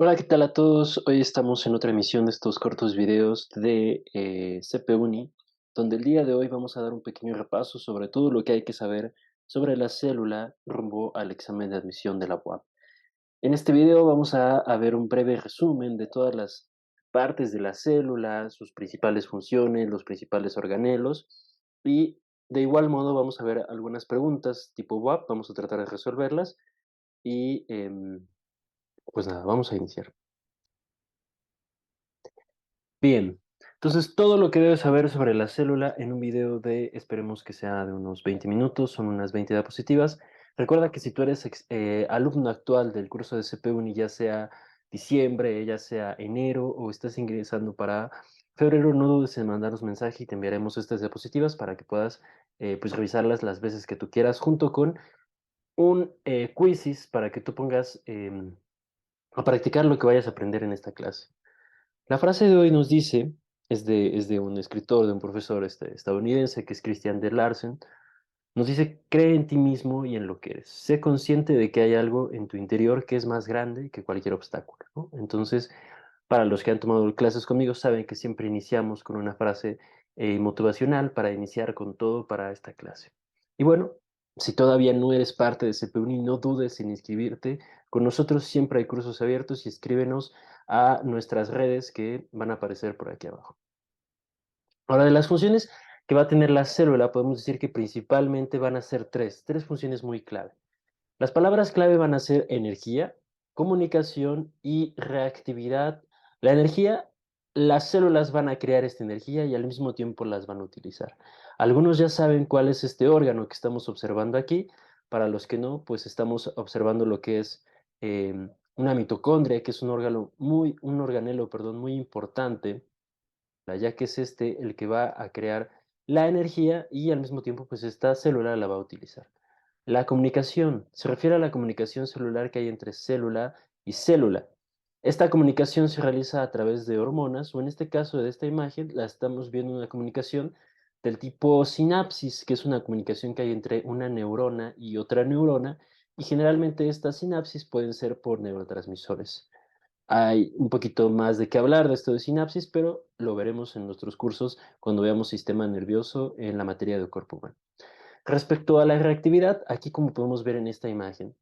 Hola, ¿qué tal a todos? Hoy estamos en otra emisión de estos cortos videos de CPUNI, donde el día de hoy vamos a dar un pequeño repaso sobre todo lo que hay que saber sobre la célula rumbo al examen de admisión de la UAP. En este video vamos a ver un breve resumen de todas las partes de la célula, sus principales funciones, los principales organelos y de igual modo vamos a ver algunas preguntas tipo WAP, vamos a tratar de resolverlas y pues nada, vamos a iniciar. Bien, entonces todo lo que debes saber sobre la célula en un video de, esperemos que sea de unos 20 minutos, son unas 20 diapositivas. Recuerda que si tú eres alumno actual del curso de CPUNI, ya sea diciembre, ya sea enero o estás ingresando para febrero, no dudes en mandarnos mensaje y te enviaremos estas diapositivas para que puedas pues revisarlas las veces que tú quieras, junto con un quizzes para que tú pongas a practicar lo que vayas a aprender en esta clase. La frase de hoy nos dice, es de un escritor, de un profesor estadounidense que es Christian de Larsen, nos dice, cree en ti mismo y en lo que eres. Sé consciente de que hay algo en tu interior que es más grande que cualquier obstáculo, ¿no? Entonces, para los que han tomado clases conmigo, saben que siempre iniciamos con una frase motivacional para iniciar con todo para esta clase. Y bueno, si todavía no eres parte de CPUNI, no dudes en inscribirte. Con nosotros siempre hay cursos abiertos y escríbenos a nuestras redes que van a aparecer por aquí abajo. Ahora, de las funciones que va a tener la célula, podemos decir que principalmente van a ser tres funciones muy clave. Las palabras clave van a ser energía, comunicación y reactividad. La energía, las células van a crear esta energía y al mismo tiempo las van a utilizar. Algunos ya saben cuál es este órgano que estamos observando aquí. Para los que no, pues estamos observando lo que es una mitocondria, que es un organelo, perdón, muy importante, ya que es este el que va a crear la energía y al mismo tiempo, pues esta célula la va a utilizar. La comunicación se refiere a la comunicación celular que hay entre célula y célula. Esta comunicación se realiza a través de hormonas, o en este caso de esta imagen, la estamos viendo una comunicación del tipo sinapsis, que es una comunicación que hay entre una neurona y otra neurona, y generalmente estas sinapsis pueden ser por neurotransmisores. Hay un poquito más de qué hablar de esto de sinapsis, pero lo veremos en nuestros cursos cuando veamos sistema nervioso en la materia del cuerpo humano. Respecto a la reactividad, aquí como podemos ver en esta imagen,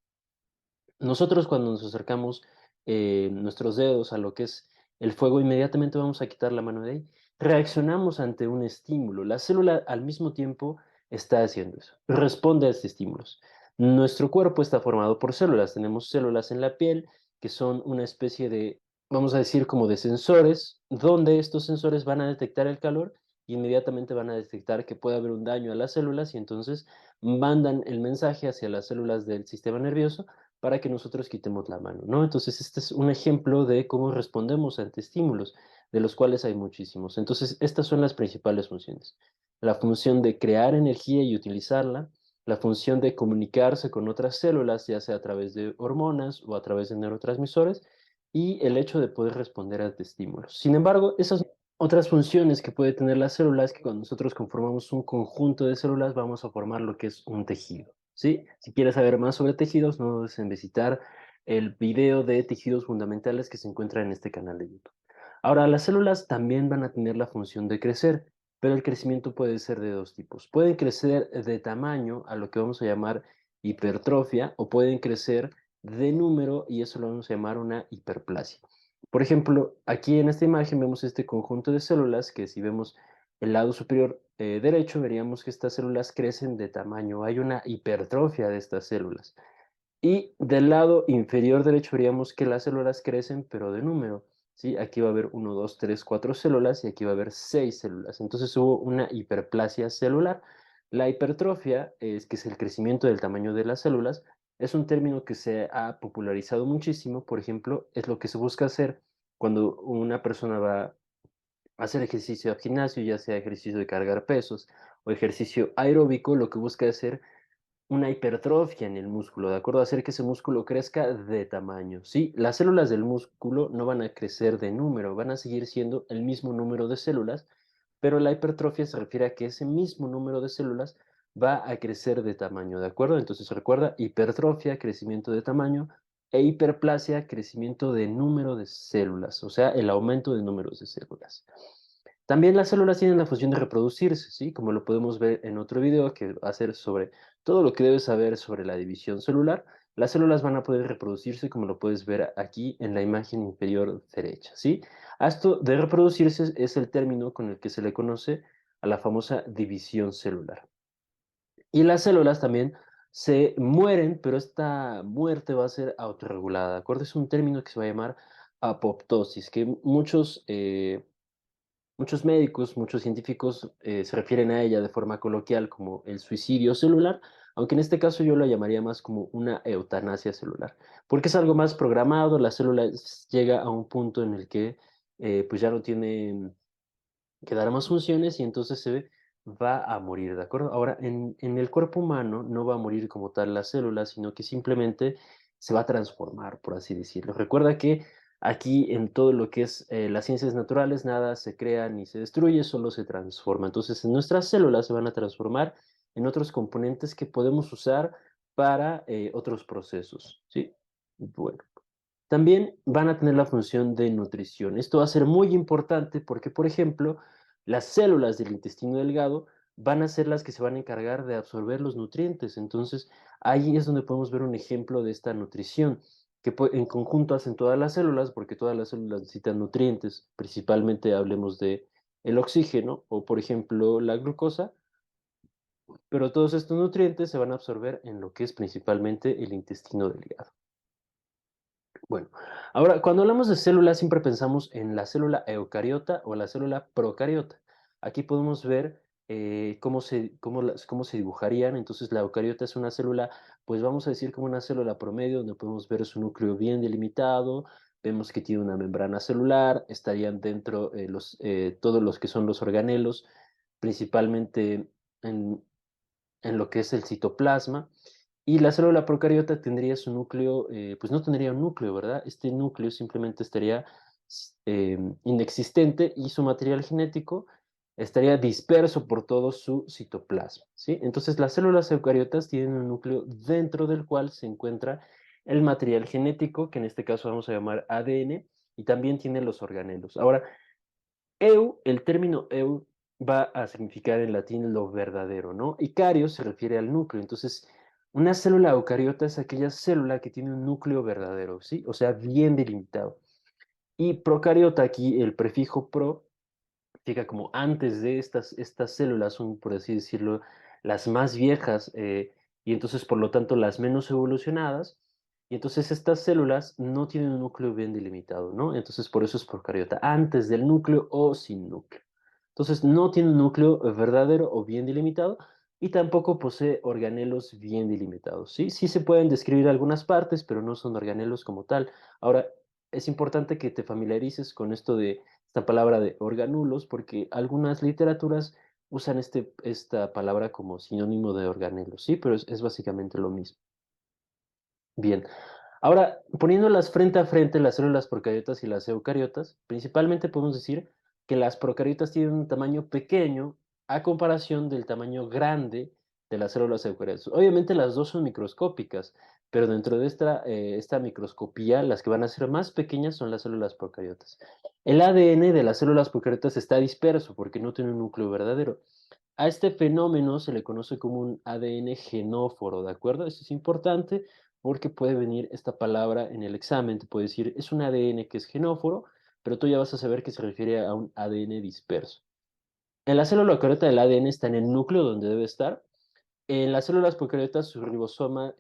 nosotros cuando nos acercamos nuestros dedos a lo que es el fuego, inmediatamente vamos a quitar la mano de ahí. Reaccionamos ante un estímulo. La célula al mismo tiempo está haciendo eso, responde a estos estímulos. Nuestro cuerpo está formado por células. Tenemos células en la piel que son una especie de, vamos a decir, como de sensores, donde estos sensores van a detectar el calor y inmediatamente van a detectar que puede haber un daño a las células y entonces mandan el mensaje hacia las células del sistema nervioso para que nosotros quitemos la mano, ¿no? Entonces, este es un ejemplo de cómo respondemos ante estímulos, de los cuales hay muchísimos. Entonces, estas son las principales funciones. La función de crear energía y utilizarla, la función de comunicarse con otras células, ya sea a través de hormonas o a través de neurotransmisores, y el hecho de poder responder ante estímulos. Sin embargo, esas otras funciones que puede tener la célula es que cuando nosotros conformamos un conjunto de células, vamos a formar lo que es un tejido. ¿Sí? Si quieres saber más sobre tejidos, no dudes en visitar el video de tejidos fundamentales que se encuentra en este canal de YouTube. Ahora, las células también van a tener la función de crecer, pero el crecimiento puede ser de dos tipos. Pueden crecer de tamaño, a lo que vamos a llamar hipertrofia, o pueden crecer de número, y eso lo vamos a llamar una hiperplasia. Por ejemplo, aquí en esta imagen vemos este conjunto de células que si vemos el lado superior derecho, veríamos que estas células crecen de tamaño. Hay una hipertrofia de estas células. Y del lado inferior derecho veríamos que las células crecen, pero de número. ¿Sí? Aquí va a haber uno, 2, 3, 4 células y aquí va a haber 6 células. Entonces hubo una hiperplasia celular. La hipertrofia, que es el crecimiento del tamaño de las células, es un término que se ha popularizado muchísimo. Por ejemplo, es lo que se busca hacer cuando una persona va hacer ejercicio al gimnasio, ya sea ejercicio de cargar pesos o ejercicio aeróbico, lo que busca es hacer una hipertrofia en el músculo, ¿de acuerdo? Hacer que ese músculo crezca de tamaño, ¿sí? Las células del músculo no van a crecer de número, van a seguir siendo el mismo número de células, pero la hipertrofia se refiere a que ese mismo número de células va a crecer de tamaño, ¿de acuerdo? Entonces recuerda, hipertrofia, crecimiento de tamaño, e hiperplasia, crecimiento de número de células, o sea, el aumento de números de células. También las células tienen la función de reproducirse, ¿sí? Como lo podemos ver en otro video que va a ser sobre todo lo que debes saber sobre la división celular. Las células van a poder reproducirse, como lo puedes ver aquí en la imagen inferior derecha, ¿sí? A esto de reproducirse es el término con el que se le conoce a la famosa división celular. Y las células también se mueren, pero esta muerte va a ser autorregulada, ¿de acuerdo? Es un término que se va a llamar apoptosis, que muchos médicos, muchos científicos se refieren a ella de forma coloquial como el suicidio celular, aunque en este caso yo la llamaría más como una eutanasia celular, porque es algo más programado, la célula llega a un punto en el que pues ya no tiene que dar más funciones y entonces se va a morir, ¿de acuerdo? Ahora, en el cuerpo humano no va a morir como tal la célula, sino que simplemente se va a transformar, por así decirlo. Recuerda que aquí en todo lo que es las ciencias naturales, nada se crea ni se destruye, solo se transforma. Entonces, en nuestras células se van a transformar en otros componentes que podemos usar para otros procesos, ¿sí? Bueno. También van a tener la función de nutrición. Esto va a ser muy importante porque, por ejemplo, las células del intestino delgado van a ser las que se van a encargar de absorber los nutrientes. Entonces, ahí es donde podemos ver un ejemplo de esta nutrición, que en conjunto hacen todas las células, porque todas las células necesitan nutrientes. Principalmente hablemos de el oxígeno o, por ejemplo, la glucosa, pero todos estos nutrientes se van a absorber en lo que es principalmente el intestino delgado. Bueno, ahora cuando hablamos de células siempre pensamos en la célula eucariota o la célula procariota. Aquí podemos ver cómo se dibujarían. Entonces la eucariota es una célula, pues vamos a decir como una célula promedio, donde podemos ver su núcleo bien delimitado, vemos que tiene una membrana celular, estarían dentro todos los que son los organelos, principalmente en, en lo que es el citoplasma. Y la célula procariota tendría su núcleo, pues no tendría un núcleo, ¿verdad? Este núcleo simplemente estaría inexistente y su material genético estaría disperso por todo su citoplasma, ¿sí? Entonces las células eucariotas tienen un núcleo dentro del cual se encuentra el material genético, que en este caso vamos a llamar ADN, y también tiene los organelos. Ahora, el término eu va a significar en latín lo verdadero, ¿no? Y cario se refiere al núcleo. Entonces, una célula eucariota es aquella célula que tiene un núcleo verdadero, ¿sí? O sea, bien delimitado. Y procariota, aquí el prefijo pro significa como antes de estas células, son, por así decirlo, las más viejas y entonces, por lo tanto, las menos evolucionadas. Y entonces estas células no tienen un núcleo bien delimitado, ¿no? Entonces, por eso es procariota, antes del núcleo o sin núcleo. Entonces, no tiene un núcleo verdadero o bien delimitado y tampoco posee organelos bien delimitados, ¿sí? Sí se pueden describir algunas partes, pero no son organelos como tal. Ahora, es importante que te familiarices con esto de esta palabra de organulos, porque algunas literaturas usan esta palabra como sinónimo de organelo, sí, pero es básicamente lo mismo. Bien, ahora poniéndolas frente a frente, las células procariotas y las eucariotas, principalmente podemos decir que las procariotas tienen un tamaño pequeño a comparación del tamaño grande de las células eucariotas. Obviamente las dos son microscópicas, pero dentro de esta microscopía, las que van a ser más pequeñas son las células procariotas. El ADN de las células procariotas está disperso porque no tiene un núcleo verdadero. A este fenómeno se le conoce como un ADN genóforo, ¿de acuerdo? Eso es importante porque puede venir esta palabra en el examen, te puede decir, es un ADN que es genóforo, pero tú ya vas a saber que se refiere a un ADN disperso. En la célula eucariota el ADN está en el núcleo donde debe estar. En las células procariotas su ribosoma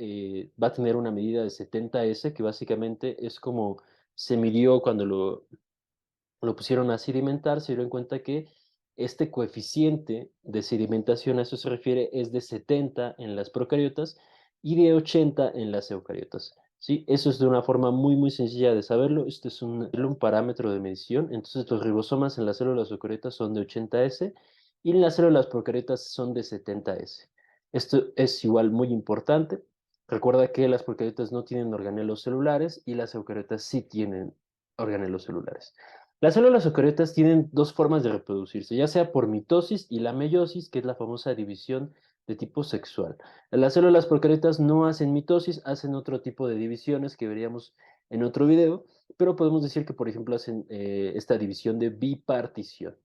va a tener una medida de 70S, que básicamente es como se midió cuando lo pusieron a sedimentar, se dieron cuenta que este coeficiente de sedimentación, a eso se refiere, es de 70 en las procariotas y de 80 en las eucariotas. ¿Sí? Eso es de una forma muy sencilla de saberlo. Esto es un parámetro de medición. Entonces, los ribosomas en las células eucariotas son de 80S y en las células procariotas son de 70S. Esto es igual muy importante. Recuerda que las procariotas no tienen organelos celulares y las eucariotas sí tienen organelos celulares. Las células eucariotas tienen dos formas de reproducirse, ya sea por mitosis y la meiosis, que es la famosa división de tipo sexual. Las células procariotas no hacen mitosis, hacen otro tipo de divisiones que veríamos en otro video, pero podemos decir que, por ejemplo, hacen esta división de bipartición.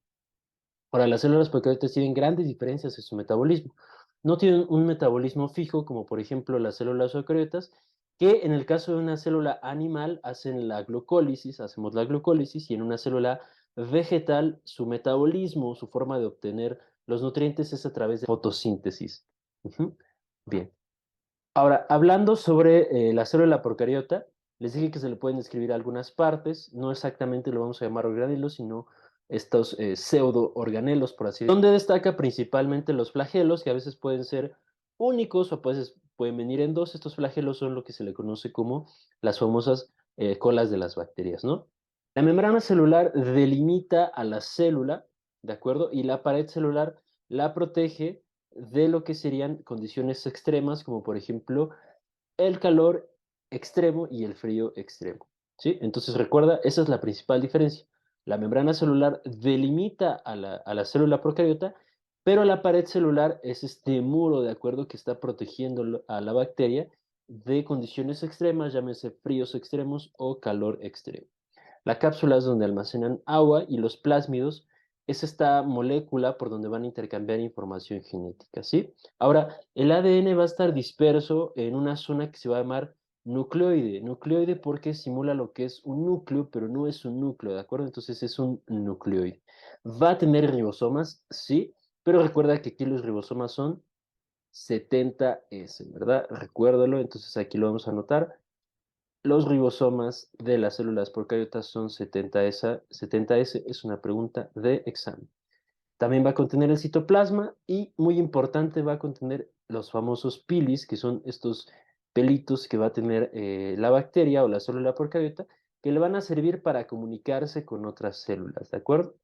Ahora, las células procariotas tienen grandes diferencias en su metabolismo. No tienen un metabolismo fijo, como por ejemplo las células eucariotas, que en el caso de una célula animal hacen la glucólisis, hacemos la glucólisis, y en una célula vegetal su metabolismo, su forma de obtener los nutrientes es a través de fotosíntesis. Ujú. Bien. Ahora, hablando sobre la célula procariota, les dije que se le pueden describir algunas partes, no exactamente lo vamos a llamar organelos, sino estos pseudo-organelos, por así decirlo, donde destaca principalmente los flagelos, que a veces pueden ser únicos o a veces pueden venir en dos. Estos flagelos son lo que se le conoce como las famosas colas de las bacterias, ¿no? La membrana celular delimita a la célula, ¿de acuerdo? Y la pared celular la protege de lo que serían condiciones extremas, como por ejemplo el calor extremo y el frío extremo, ¿sí? Entonces recuerda, esa es la principal diferencia. La membrana celular delimita a la célula procariota, pero la pared celular es este muro, ¿de acuerdo?, que está protegiendo a la bacteria de condiciones extremas, llámese fríos extremos o calor extremo. La cápsula es donde almacenan agua y los plásmidos es esta molécula por donde van a intercambiar información genética, ¿sí? Ahora, el ADN va a estar disperso en una zona que se va a llamar nucleoide. Nucleoide porque simula lo que es un núcleo, pero no es un núcleo, ¿de acuerdo? Entonces es un nucleoide. ¿Va a tener ribosomas? Sí, pero recuerda que aquí los ribosomas son 70S, ¿verdad? Recuérdalo, entonces aquí lo vamos a anotar. Los ribosomas de las células procariotas son 70S. 70S es una pregunta de examen. También va a contener el citoplasma y, muy importante, va a contener los famosos pilis, que son estos pelitos que va a tener la bacteria o la célula procariota, que le van a servir para comunicarse con otras células, ¿de acuerdo?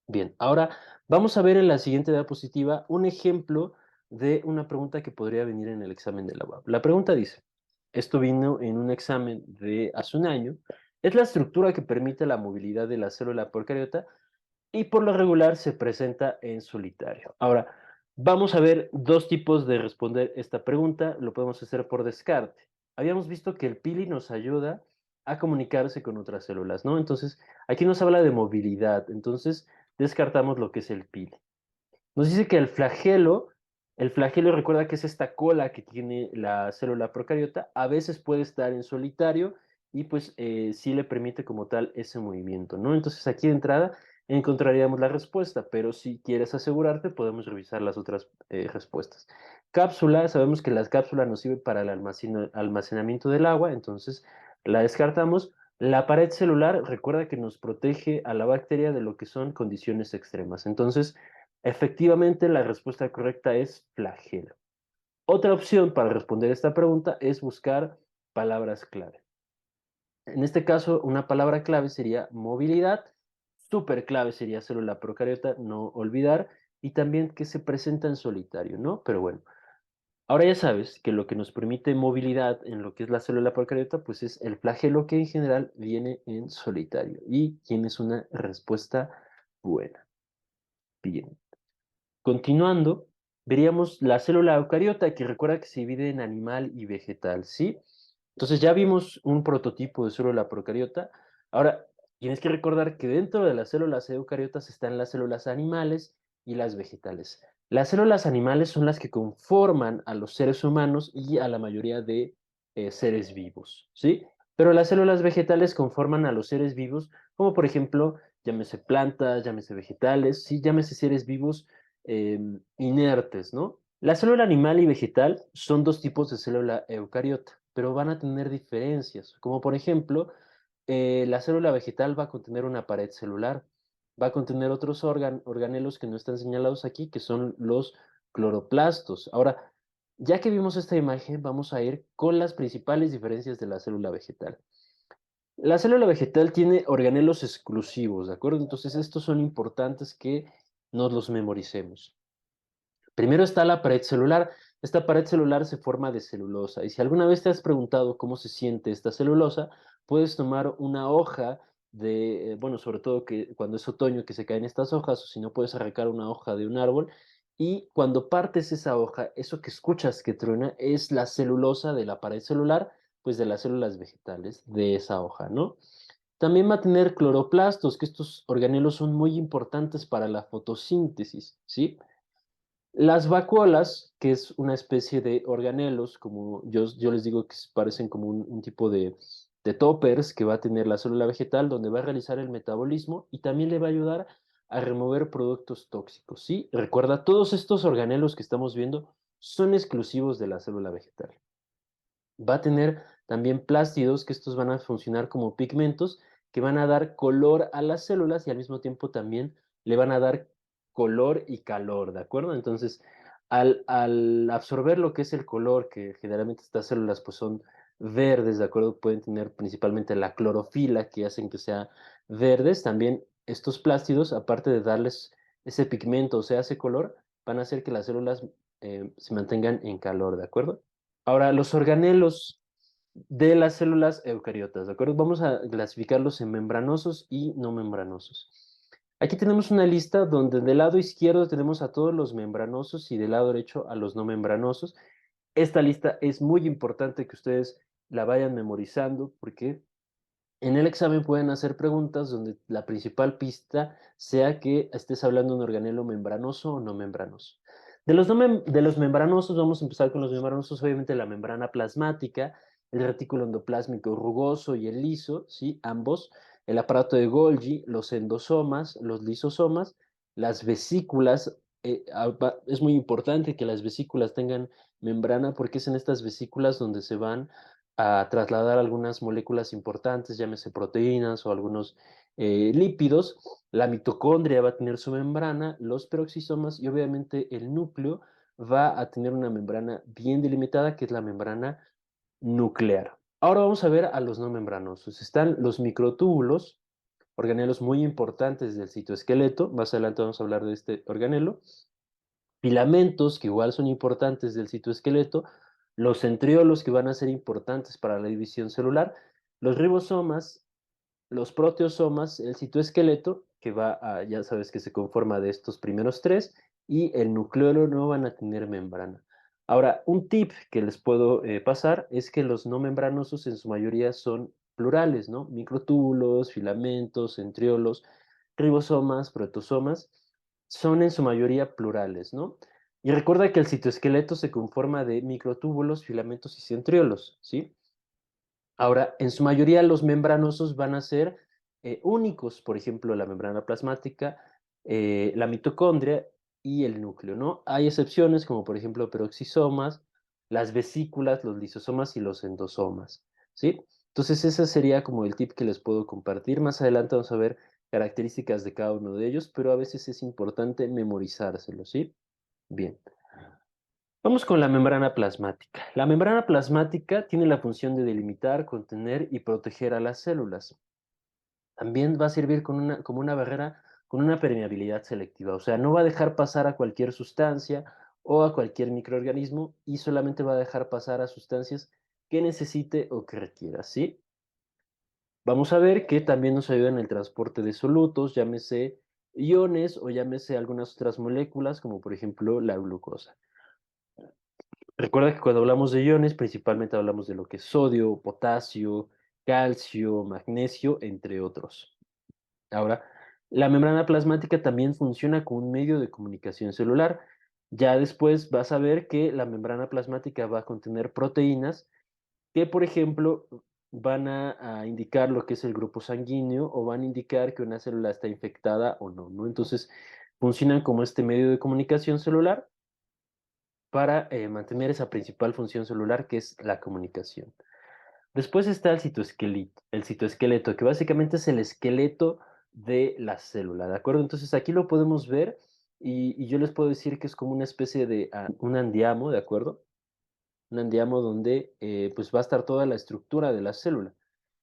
Bien, ahora vamos a ver en la siguiente diapositiva un ejemplo de una pregunta que podría venir en el examen de la UAP. La pregunta dice, esto vino en un examen de hace un año, es la estructura que permite la movilidad de la célula procariota y por lo regular se presenta en solitario. Ahora, vamos a ver dos tipos de responder esta pregunta, lo podemos hacer por descarte. Habíamos visto que el pili nos ayuda a comunicarse con otras células, ¿no? Entonces, aquí nos habla de movilidad, entonces descartamos lo que es el pili. Nos dice que el flagelo recuerda que es esta cola que tiene la célula procariota, a veces puede estar en solitario y pues sí le permite como tal ese movimiento, ¿no? Entonces aquí de entrada encontraríamos la respuesta, pero si quieres asegurarte podemos revisar las otras respuestas. Cápsula, sabemos que la cápsula nos sirve para el almacenamiento del agua, entonces la descartamos. La pared celular recuerda que nos protege a la bacteria de lo que son condiciones extremas, entonces efectivamente, la respuesta correcta es flagelo. Otra opción para responder esta pregunta es buscar palabras clave. En este caso, una palabra clave sería movilidad, súper clave sería célula procariota, no olvidar, y también que se presenta en solitario, ¿no? Pero bueno, ahora ya sabes que lo que nos permite movilidad en lo que es la célula procariota, pues es el flagelo que en general viene en solitario. Y tienes una respuesta buena. Bien. Continuando, veríamos la célula eucariota, que recuerda que se divide en animal y vegetal, ¿sí? Entonces ya vimos un prototipo de célula procariota. Ahora, tienes que recordar que dentro de las células eucariotas están las células animales y las vegetales. Las células animales son las que conforman a los seres humanos y a la mayoría de seres vivos, ¿sí? Pero las células vegetales conforman a los seres vivos, como por ejemplo, llámese plantas, llámese vegetales, sí, llámese seres vivos inertes, ¿no? La célula animal y vegetal son dos tipos de célula eucariota, pero van a tener diferencias, como por ejemplo, la célula vegetal va a contener una pared celular, va a contener otros organelos que no están señalados aquí, que son los cloroplastos. Ahora, ya que vimos esta imagen, vamos a ir con las principales diferencias de la célula vegetal. La célula vegetal tiene organelos exclusivos, ¿de acuerdo? Entonces, estos son importantes que nos los memoricemos. Primero está la pared celular. Esta pared celular se forma de celulosa. Y si alguna vez te has preguntado cómo se siente esta celulosa, puedes tomar una hoja de, bueno, sobre todo que cuando es otoño que se caen estas hojas, o si no puedes arrancar una hoja de un árbol y cuando partes esa hoja, eso que escuchas que truena es la celulosa de la pared celular, pues de las células vegetales de esa hoja, ¿no? También va a tener cloroplastos, que estos organelos son muy importantes para la fotosíntesis, ¿sí? Las vacuolas, que es una especie de organelos, como yo les digo que parecen como un tipo de toppers que va a tener la célula vegetal, donde va a realizar el metabolismo y también le va a ayudar a remover productos tóxicos, ¿sí? Recuerda, todos estos organelos que estamos viendo son exclusivos de la célula vegetal. Va a tener también plástidos, que estos van a funcionar como pigmentos, que van a dar color a las células y al mismo tiempo también le van a dar color y calor, ¿de acuerdo? Entonces, al absorber lo que es el color, que generalmente estas células pues son verdes, ¿de acuerdo? Pueden tener principalmente la clorofila, que hacen que sean verdes. También estos plástidos, aparte de darles ese pigmento, o sea, ese color, van a hacer que las células se mantengan en calor, ¿de acuerdo? Ahora, los organelos de las células eucariotas, ¿de acuerdo? Vamos a clasificarlos en membranosos y no membranosos. Aquí tenemos una lista donde del lado izquierdo tenemos a todos los membranosos y del lado derecho a los no membranosos. Esta lista es muy importante que ustedes la vayan memorizando porque en el examen pueden hacer preguntas donde la principal pista sea que estés hablando de un organelo membranoso o no membranoso. De los membranosos, vamos a empezar con los membranosos, obviamente la membrana plasmática, el retículo endoplásmico rugoso y el liso, ¿sí? Ambos, el aparato de Golgi, los endosomas, los lisosomas, las vesículas. Es muy importante que las vesículas tengan membrana porque es en estas vesículas donde se van a trasladar algunas moléculas importantes, llámese proteínas o algunos lípidos. La mitocondria va a tener su membrana, los peroxisomas y obviamente el núcleo va a tener una membrana bien delimitada que es la membrana nuclear. Ahora vamos a ver a los no membranosos. Están los microtúbulos, organelos muy importantes del citoesqueleto. Más adelante vamos a hablar de este organelo. Filamentos, que igual son importantes del citoesqueleto, los centriolos, que van a ser importantes para la división celular, los ribosomas, los proteosomas, el citoesqueleto, que ya sabes que se conforma de estos primeros tres, y el nucleolo no van a tener membrana. Ahora, un tip que les puedo pasar es que los no membranosos en su mayoría son plurales, ¿no? Microtúbulos, filamentos, centriolos, ribosomas, protosomas, son en su mayoría plurales, ¿no? Y recuerda que el citoesqueleto se conforma de microtúbulos, filamentos y centriolos, ¿sí? Ahora, en su mayoría los membranosos van a ser únicos, por ejemplo, la membrana plasmática, la mitocondria y el núcleo, ¿no? Hay excepciones como por ejemplo peroxisomas, las vesículas, los lisosomas y los endosomas, ¿sí? Entonces ese sería como el tip que les puedo compartir. Más adelante vamos a ver características de cada uno de ellos, pero a veces es importante memorizárselo, ¿sí? Bien. Vamos con la membrana plasmática. La membrana plasmática tiene la función de delimitar, contener y proteger a las células. También va a servir como una barrera con una permeabilidad selectiva, o sea, no va a dejar pasar a cualquier sustancia o a cualquier microorganismo y solamente va a dejar pasar a sustancias que necesite o que requiera, ¿sí? Vamos a ver que también nos ayuda en el transporte de solutos, llámese iones o llámese algunas otras moléculas, como por ejemplo la glucosa. Recuerda que cuando hablamos de iones, principalmente hablamos de lo que es sodio, potasio, calcio, magnesio, entre otros. Ahora, la membrana plasmática también funciona como un medio de comunicación celular. Ya después vas a ver que la membrana plasmática va a contener proteínas que, por ejemplo, van a indicar lo que es el grupo sanguíneo o van a indicar que una célula está infectada o no, ¿no? Entonces, funcionan como este medio de comunicación celular para mantener esa principal función celular que es la comunicación. Después está el citoesqueleto, que básicamente es el esqueleto de la célula, ¿de acuerdo? Entonces aquí lo podemos ver y yo les puedo decir que es como una especie de un andiamo, ¿de acuerdo? Un andiamo donde pues va a estar toda la estructura de la célula.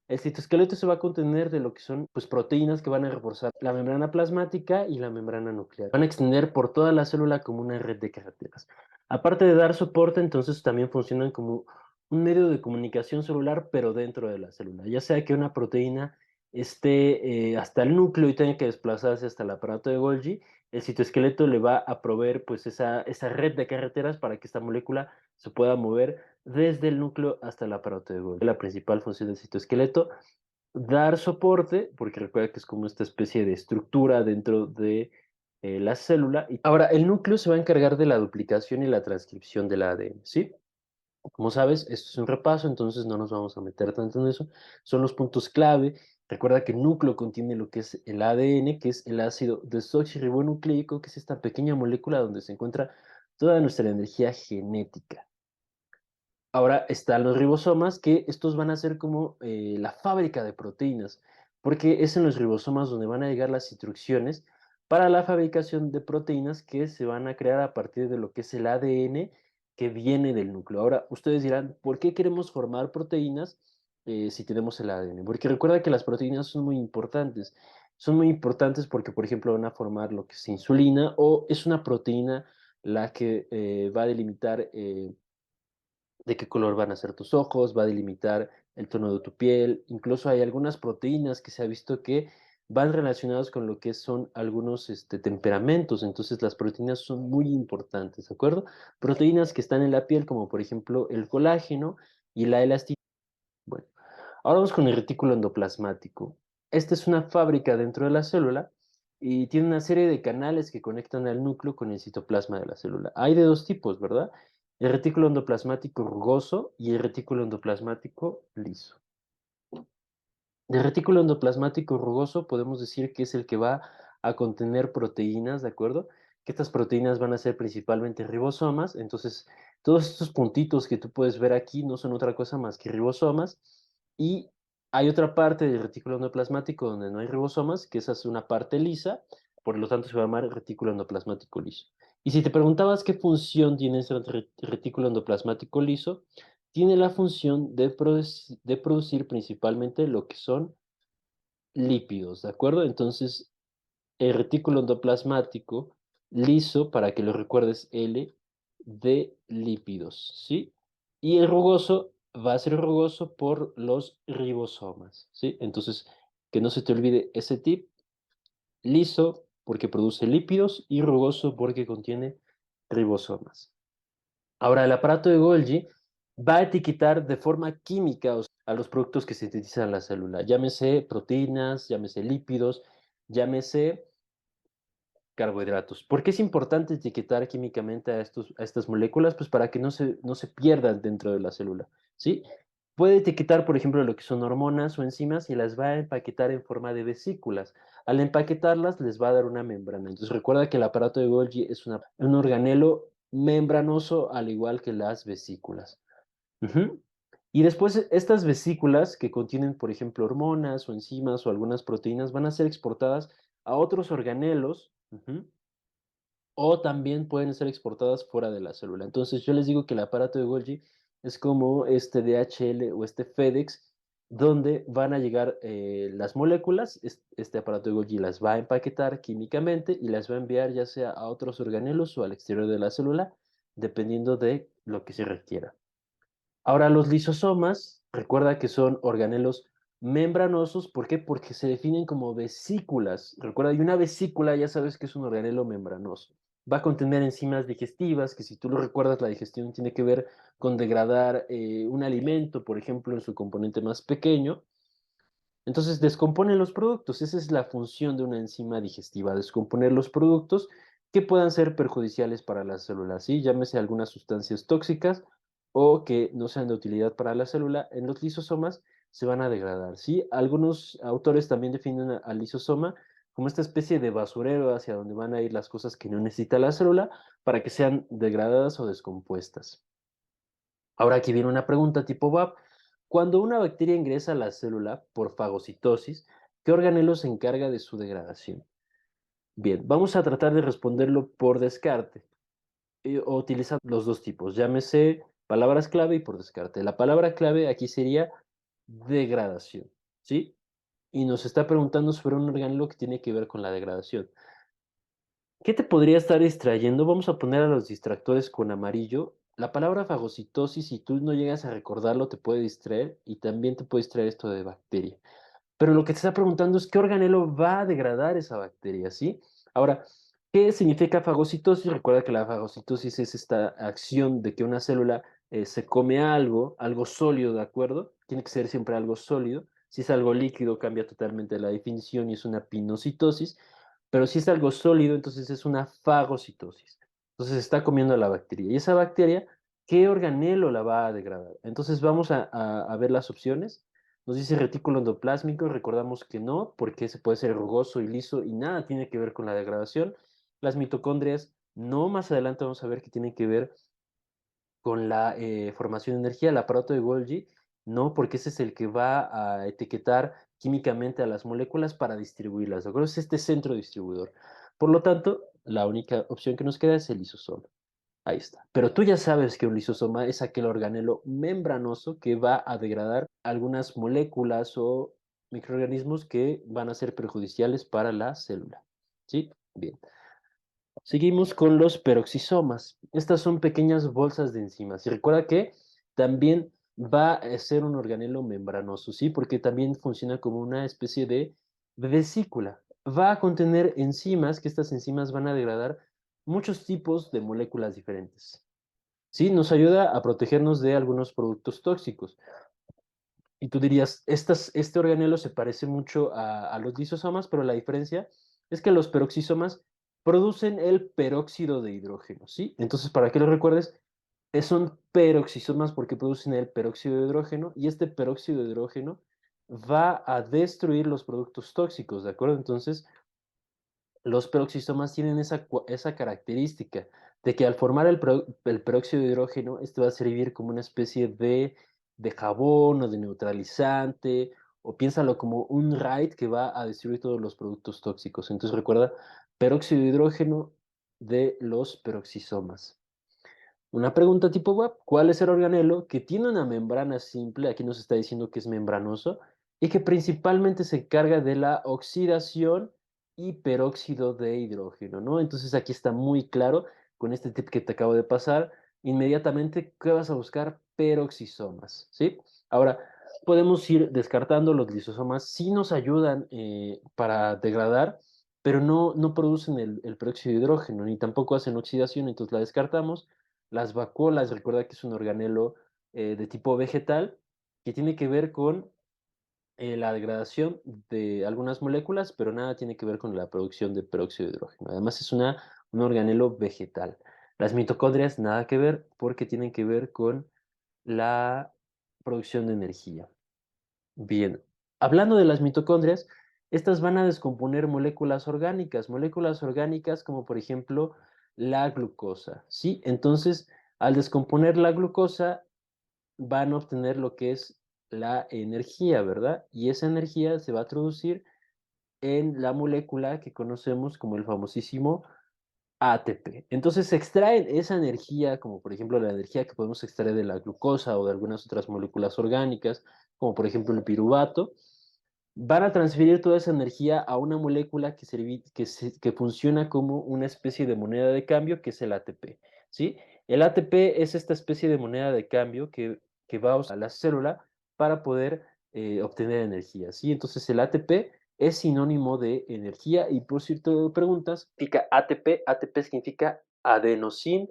El citoesqueleto se va a contener de lo que son pues, proteínas que van a reforzar la membrana plasmática y la membrana nuclear. Van a extender por toda la célula como una red de carreteras. Aparte de dar soporte, entonces también funcionan como un medio de comunicación celular, pero dentro de la célula. Ya sea que una proteína esté hasta el núcleo y tenga que desplazarse hasta el aparato de Golgi, el citoesqueleto le va a proveer pues esa red de carreteras para que esta molécula se pueda mover desde el núcleo hasta el aparato de Golgi. La principal función del citoesqueleto, dar soporte, porque recuerda que es como esta especie de estructura dentro de la célula. Y ahora, el núcleo se va a encargar de la duplicación y la transcripción del ADN, ¿sí? Como sabes, esto es un repaso, entonces no nos vamos a meter tanto en eso. Son los puntos clave. Recuerda que el núcleo contiene lo que es el ADN, que es el ácido desoxirribonucleico, que es esta pequeña molécula donde se encuentra toda nuestra energía genética. Ahora están los ribosomas, que estos van a ser como la fábrica de proteínas, porque es en los ribosomas donde van a llegar las instrucciones para la fabricación de proteínas que se van a crear a partir de lo que es el ADN que viene del núcleo. Ahora, ustedes dirán, ¿por qué queremos formar proteínas si tenemos el ADN? Porque recuerda que las proteínas son muy importantes. Son muy importantes porque, por ejemplo, van a formar lo que es insulina o es una proteína la que va a delimitar de qué color van a ser tus ojos, va a delimitar el tono de tu piel. Incluso hay algunas proteínas que se ha visto que van relacionadas con lo que son algunos temperamentos. Entonces las proteínas son muy importantes, ¿de acuerdo? Proteínas que están en la piel, como por ejemplo el colágeno y la elasticidad. Bueno, ahora vamos con el retículo endoplasmático. Esta es una fábrica dentro de la célula y tiene una serie de canales que conectan al núcleo con el citoplasma de la célula. Hay de dos tipos, ¿verdad? El retículo endoplasmático rugoso y el retículo endoplasmático liso. El retículo endoplasmático rugoso podemos decir que es el que va a contener proteínas, ¿de acuerdo? Que estas proteínas van a ser principalmente ribosomas, entonces todos estos puntitos que tú puedes ver aquí no son otra cosa más que ribosomas, y hay otra parte del retículo endoplasmático donde no hay ribosomas, que esa es una parte lisa, por lo tanto se va a llamar retículo endoplasmático liso. Y si te preguntabas qué función tiene ese retículo endoplasmático liso, tiene la función de producir principalmente lo que son lípidos, ¿de acuerdo? Entonces, el retículo endoplasmático liso, para que lo recuerdes, L, de lípidos, ¿sí? Y el rugoso va a ser rugoso por los ribosomas, ¿sí? Entonces, que no se te olvide ese tip, liso porque produce lípidos y rugoso porque contiene ribosomas. Ahora, el aparato de Golgi va a etiquetar de forma química, o sea, a los productos que sintetizan la célula, llámese proteínas, llámese lípidos, llámese carbohidratos. ¿Por qué es importante etiquetar químicamente a estas moléculas? Pues para que no se pierdan dentro de la célula, ¿sí? Puede etiquetar, por ejemplo, lo que son hormonas o enzimas y las va a empaquetar en forma de vesículas. Al empaquetarlas les va a dar una membrana. Entonces recuerda que el aparato de Golgi es un organelo membranoso al igual que las vesículas. Ujú. Y después estas vesículas que contienen, por ejemplo, hormonas o enzimas o algunas proteínas van a ser exportadas a otros organelos, o también pueden ser exportadas fuera de la célula. Entonces yo les digo que el aparato de Golgi es como este DHL o este FedEx, donde van a llegar las moléculas, este aparato de Golgi las va a empaquetar químicamente y las va a enviar ya sea a otros organelos o al exterior de la célula, dependiendo de lo que se requiera. Ahora, los lisosomas, recuerda que son organelos membranosos, ¿por qué? Porque se definen como vesículas. Recuerda, y una vesícula ya sabes que es un organelo membranoso. Va a contener enzimas digestivas, que si tú lo recuerdas, la digestión tiene que ver con degradar un alimento, por ejemplo, en su componente más pequeño. Entonces, descompone los productos. Esa es la función de una enzima digestiva, descomponer los productos que puedan ser perjudiciales para las células, ¿sí? Llámese algunas sustancias tóxicas o que no sean de utilidad para la célula, en los lisosomas se van a degradar, ¿sí? Algunos autores también definen al lisosoma como esta especie de basurero hacia donde van a ir las cosas que no necesita la célula para que sean degradadas o descompuestas. Ahora aquí viene una pregunta tipo BAP. Cuando una bacteria ingresa a la célula por fagocitosis, ¿qué organelo se encarga de su degradación? Bien, vamos a tratar de responderlo por descarte o utilizar los dos tipos, llámese palabras clave y por descarte. La palabra clave aquí sería degradación, ¿sí? Y nos está preguntando sobre un organelo que tiene que ver con la degradación. ¿Qué te podría estar distrayendo? Vamos a poner a los distractores con amarillo. La palabra fagocitosis, si tú no llegas a recordarlo, te puede distraer y también te puede distraer esto de bacteria. pero lo que te está preguntando es qué organelo va a degradar esa bacteria, ¿sí? Ahora, ¿qué significa fagocitosis? Recuerda que la fagocitosis es esta acción de que una célula se come algo, algo sólido, ¿de acuerdo? Tiene que ser siempre algo sólido. Si es algo líquido, cambia totalmente la definición y es una pinocitosis, pero si es algo sólido, entonces es una fagocitosis. Entonces se está comiendo la bacteria. Y esa bacteria, ¿qué organelo la va a degradar? Entonces vamos a ver las opciones. Nos dice retículo endoplásmico, recordamos que no, porque ese puede ser rugoso y liso y nada tiene que ver con la degradación. Las mitocondrias, no, más adelante vamos a ver que tienen que ver con la formación de energía. El aparato de Golgi, no, porque ese es el que va a etiquetar químicamente a las moléculas para distribuirlas, ¿de acuerdo? Es este centro distribuidor. Por lo tanto, la única opción que nos queda es el lisosoma. Ahí está. Pero tú ya sabes que un lisosoma es aquel organelo membranoso que va a degradar algunas moléculas o microorganismos que van a ser perjudiciales para la célula. ¿Sí? Bien. Seguimos con los peroxisomas. Estas son pequeñas bolsas de enzimas. Y recuerda que también va a ser un organelo membranoso, ¿sí? Porque también funciona como una especie de vesícula. Va a contener enzimas, que estas enzimas van a degradar muchos tipos de moléculas diferentes. ¿Sí? Nos ayuda a protegernos de algunos productos tóxicos. Y tú dirías, este organelo se parece mucho a los lisosomas, pero la diferencia es que los peroxisomas producen el peróxido de hidrógeno, ¿sí? Entonces, para que lo recuerdes, son peroxisomas porque producen el peróxido de hidrógeno y este peróxido de hidrógeno va a destruir los productos tóxicos, ¿de acuerdo? Entonces, los peroxisomas tienen esa característica de que al formar el peróxido de hidrógeno, este va a servir como una especie de jabón o de neutralizante, o piénsalo como un raid que va a destruir todos los productos tóxicos. Entonces recuerda, peróxido de hidrógeno de los peroxisomas. Una pregunta tipo web, ¿cuál es el organelo que tiene una membrana simple? Aquí nos está diciendo que es membranoso y que principalmente se encarga de la oxidación y peróxido de hidrógeno, ¿no? Entonces aquí está muy claro con este tip que te acabo de pasar, inmediatamente que vas a buscar peroxisomas, ¿sí? Ahora, podemos ir descartando los lisosomas, sí nos ayudan para degradar, pero no producen el peróxido de hidrógeno, ni tampoco hacen oxidación, entonces la descartamos. Las vacuolas, recuerda que es un organelo de tipo vegetal que tiene que ver con la degradación de algunas moléculas, pero nada tiene que ver con la producción de peróxido de hidrógeno. Además, es un organelo vegetal. Las mitocondrias, nada que ver, porque tienen que ver con la producción de energía. Bien, hablando de las mitocondrias, estas van a descomponer moléculas orgánicas como por ejemplo la glucosa, ¿sí? Entonces, al descomponer la glucosa, van a obtener lo que es la energía, ¿verdad? Y esa energía se va a traducir en la molécula que conocemos como el famosísimo ATP. Entonces se extraen esa energía, como por ejemplo la energía que podemos extraer de la glucosa o de algunas otras moléculas orgánicas, como por ejemplo el piruvato, van a transferir toda esa energía a una molécula que funciona como una especie de moneda de cambio, que es el ATP, ¿sí? El ATP es esta especie de moneda de cambio que va a usar la célula para poder obtener energía, ¿sí? Entonces el ATP es sinónimo de energía y por cierto preguntas, significa ATP, ATP significa adenosín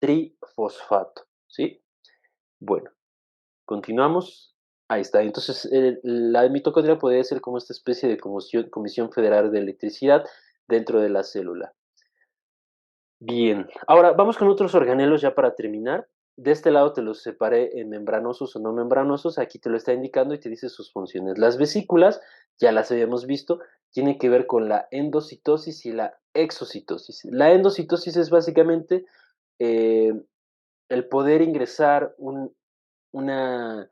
trifosfato, ¿sí? Bueno, continuamos. Ahí está. Entonces, la mitocondria podría ser como esta especie de comisión federal de electricidad dentro de la célula. Bien, ahora vamos con otros organelos ya para terminar. De este lado te los separé en membranosos o no membranosos. Aquí te lo está indicando y te dice sus funciones. Las vesículas, ya las habíamos visto, tienen que ver con la endocitosis y la exocitosis. La endocitosis es básicamente eh, el poder ingresar una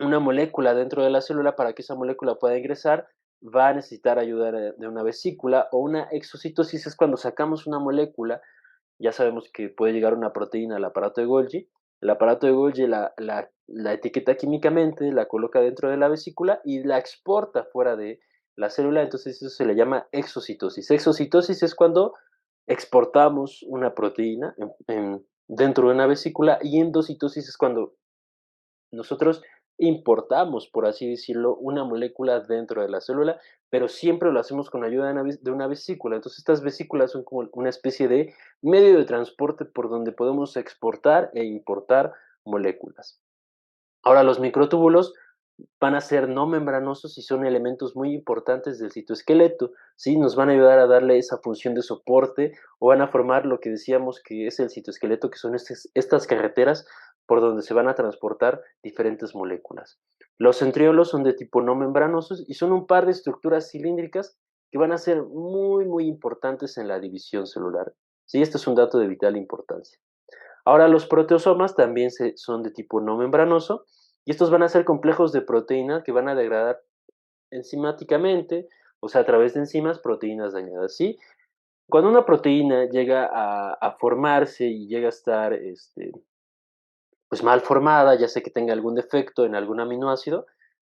una molécula dentro de la célula. Para que esa molécula pueda ingresar, va a necesitar ayuda de una vesícula, o una exocitosis es cuando sacamos una molécula. Ya sabemos que puede llegar una proteína al aparato de Golgi. El aparato de Golgi la etiqueta químicamente, la coloca dentro de la vesícula y la exporta fuera de la célula. Entonces eso se le llama exocitosis. Exocitosis es cuando exportamos una proteína dentro de una vesícula, y endocitosis es cuando nosotros importamos, por así decirlo, una molécula dentro de la célula, pero siempre lo hacemos con ayuda de una vesícula. Entonces, estas vesículas son como una especie de medio de transporte por donde podemos exportar e importar moléculas. Ahora, los microtúbulos van a ser no membranosos y son elementos muy importantes del citoesqueleto, ¿sí? Nos van a ayudar a darle esa función de soporte o van a formar lo que decíamos que es el citoesqueleto, que son estas carreteras por donde se van a transportar diferentes moléculas. Los centriolos son de tipo no membranosos y son un par de estructuras cilíndricas que van a ser muy importantes en la división celular. Sí, este es un dato de vital importancia. Ahora, los proteosomas también son de tipo no membranoso y estos van a ser complejos de proteínas que van a degradar enzimáticamente, o sea, a través de enzimas, proteínas dañadas, ¿sí? Cuando una proteína llega a formarse y llega a estar pues mal formada, ya sea que tenga algún defecto en algún aminoácido,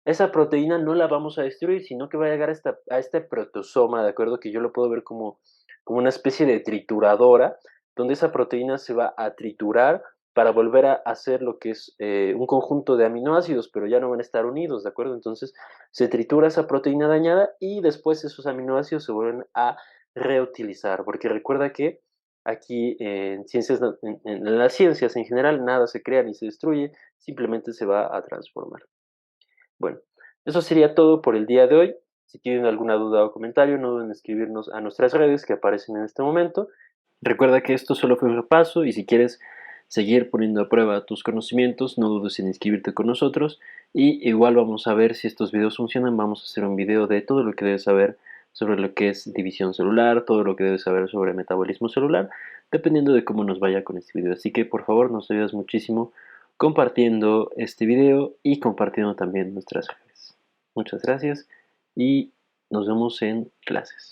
esa proteína no la vamos a destruir, sino que va a llegar a este proteosoma, ¿de acuerdo? Que yo lo puedo ver como una especie de trituradora, donde esa proteína se va a triturar para volver a hacer lo que es un conjunto de aminoácidos, pero ya no van a estar unidos, ¿de acuerdo? Entonces se tritura esa proteína dañada y después esos aminoácidos se vuelven a reutilizar, porque recuerda que aquí en las ciencias en general, nada se crea ni se destruye, simplemente se va a transformar. Bueno, eso sería todo por el día de hoy. Si tienen alguna duda o comentario, no duden en escribirnos a nuestras redes que aparecen en este momento. Recuerda que esto solo fue un repaso y si quieres seguir poniendo a prueba tus conocimientos, no dudes en inscribirte con nosotros y igual vamos a ver si estos videos funcionan. Vamos a hacer un video de todo lo que debes saber sobre lo que es división celular, todo lo que debes saber sobre metabolismo celular, dependiendo de cómo nos vaya con este video. Así que por favor nos ayudas muchísimo compartiendo este video y compartiendo también nuestras redes. Muchas gracias y nos vemos en clases.